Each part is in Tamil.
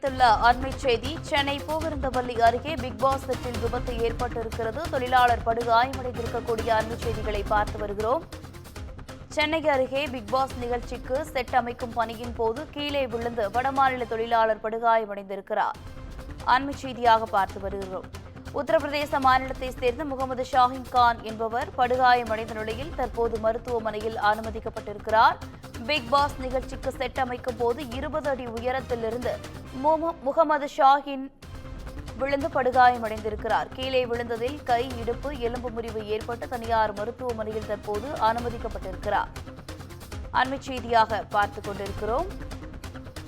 கிடைத்துள்ள அண்மை செய்தி. சென்னை பூவிருந்தவல்லி அருகே பிக்பாஸ் செட்டில் விபத்து ஏற்பட்டிருக்கிறது. தொழிலாளர் படுகாயமடைந்திருக்கக்கூடிய அண்மை செய்திகளை பார்த்து வருகிறோம். சென்னை அருகே பிக்பாஸ் நிகழ்ச்சிக்கு செட் அமைக்கும் பணியின் போது கீழே விழுந்து வடமாநில தொழிலாளர் படுகாயமடைந்திருக்கிறார். அண்மை செய்தியாக பார்த்து வருகிறோம். உத்தரப்பிரதேச மாநிலத்தைச் சேர்ந்த முகமது ஷாஹின் கான் என்பவர் படுகாயமடைந்த நிலையில் தற்போது மருத்துவமனையில் அனுமதிக்கப்பட்டிருக்கிறார். பிக் பாஸ் நிகழ்ச்சிக்கு செட் அமைக்கும் போது 20 அடி உயரத்திலிருந்து முகமது ஷாஹின் விழுந்து படுகாயமடைந்திருக்கிறார். கீழே விழுந்ததில் கை, இடுப்பு, எலும்பு முறிவு ஏற்பட்டு தனியார் மருத்துவமனையில் தற்போது அனுமதிக்கப்பட்டிருக்கிறார். அண்மை செய்தியாக பார்த்துக் கொண்டிருக்கிறோம்.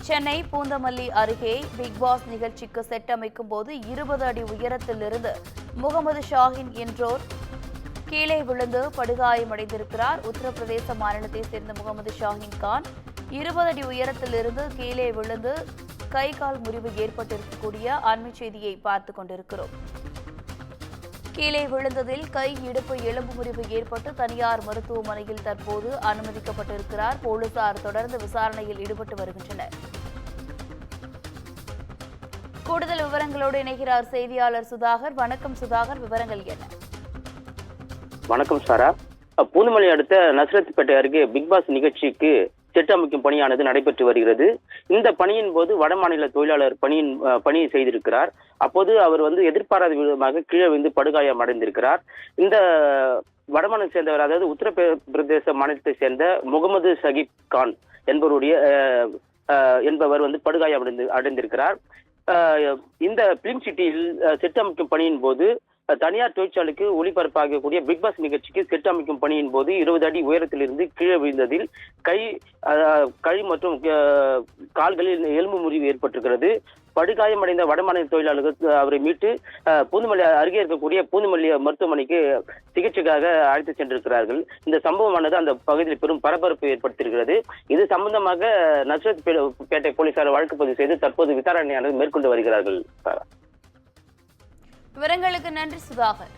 சென்னை பூந்தமல்லி அருகே பிக் பாஸ் நிகழ்ச்சிக்கு செட் அமைக்கும் போது 20 அடி உயரத்திலிருந்து முகமது ஷாஹின் என்றோர் கீழே விழுந்து படுகாயமடைந்திருக்கிறார். உத்தரப்பிரதேச மாநிலத்தைச் சேர்ந்த முகமது ஷாஹின் கான் 20 அடி உயரத்திலிருந்து கீழே விழுந்து கை, கால் முறிவு ஏற்பட்டிருக்கக்கூடிய அண்மை செய்தியை பார்த்துக் கொண்டிருக்கிறோம். கீழே விழுந்ததில் கை, இடுப்பு, எலும்பு முறிவு ஏற்பட்டு தனியார் மருத்துவமனையில் தற்போது அனுமதிக்கப்பட்டிருக்கிறார். போலீசார் தொடர்ந்து விசாரணையில் ஈடுபட்டு வருகின்றனர். கூடுதல் விவரங்களோடு இணைகிறார் செய்தியாளர் சுதாகர். வணக்கம் சுதாகர், விவரங்கள் என்ன? வணக்கம் சாரா. பூந்தமல்லி அடுத்த நசரத்பேட்டை அருகே பிக்பாஸ் நிகழ்ச்சிக்கு செட் அமைக்கும் பணியானது நடைபெற்று வருகிறது. இந்த பணியின் போது வடமாநில தொழிலாளர் பணியை செய்திருக்கிறார். அப்போது அவர் எதிர்பாராத விதமாக கீழே விழுந்து படுகாயம் அடைந்திருக்கிறார். இந்த வடமாநிலத்தை சேர்ந்தவர், அதாவது உத்தரப்பிரதேச மாநிலத்தை சேர்ந்த முகமது ஷகீப் கான் என்பவர் படுகாயம் அடைந்திருக்கிறார். இந்த பிலிம் சிட்டியில் செட் அமைக்கும் பணியின் போது தனியார் தொழிற்சாலைக்கு ஒளிபரப்பாகக்கூடிய பிக்பாஸ் நிகழ்ச்சிக்கு செட் அமைக்கும் பணியின் போது 20 அடி உயரத்திலிருந்து கீழே விழுந்ததில் கை மற்றும் கால்களில் எலும்பு முறிவு ஏற்பட்டிருக்கிறது. படுகாயமடைந்த வடமாநில தொழிலாளர்கள் அவரை மீட்டு பூந்தமல்லி அருகே இருக்கக்கூடிய பூந்தமல்லி மருத்துவமனைக்கு சிகிச்சைக்காக அழைத்து சென்றிருக்கிறார்கள். இந்த சம்பவமானது அந்த பகுதியில் பெரும் பரபரப்பு ஏற்படுத்தியிருக்கிறது. இது சம்பந்தமாக நசரத்பேட்டை போலீசார் வழக்கு பதிவு செய்து தற்போது விசாரணையானது மேற்கொண்டு வருகிறார்கள். விவரங்களுக்கு நன்றி சுதாகர்.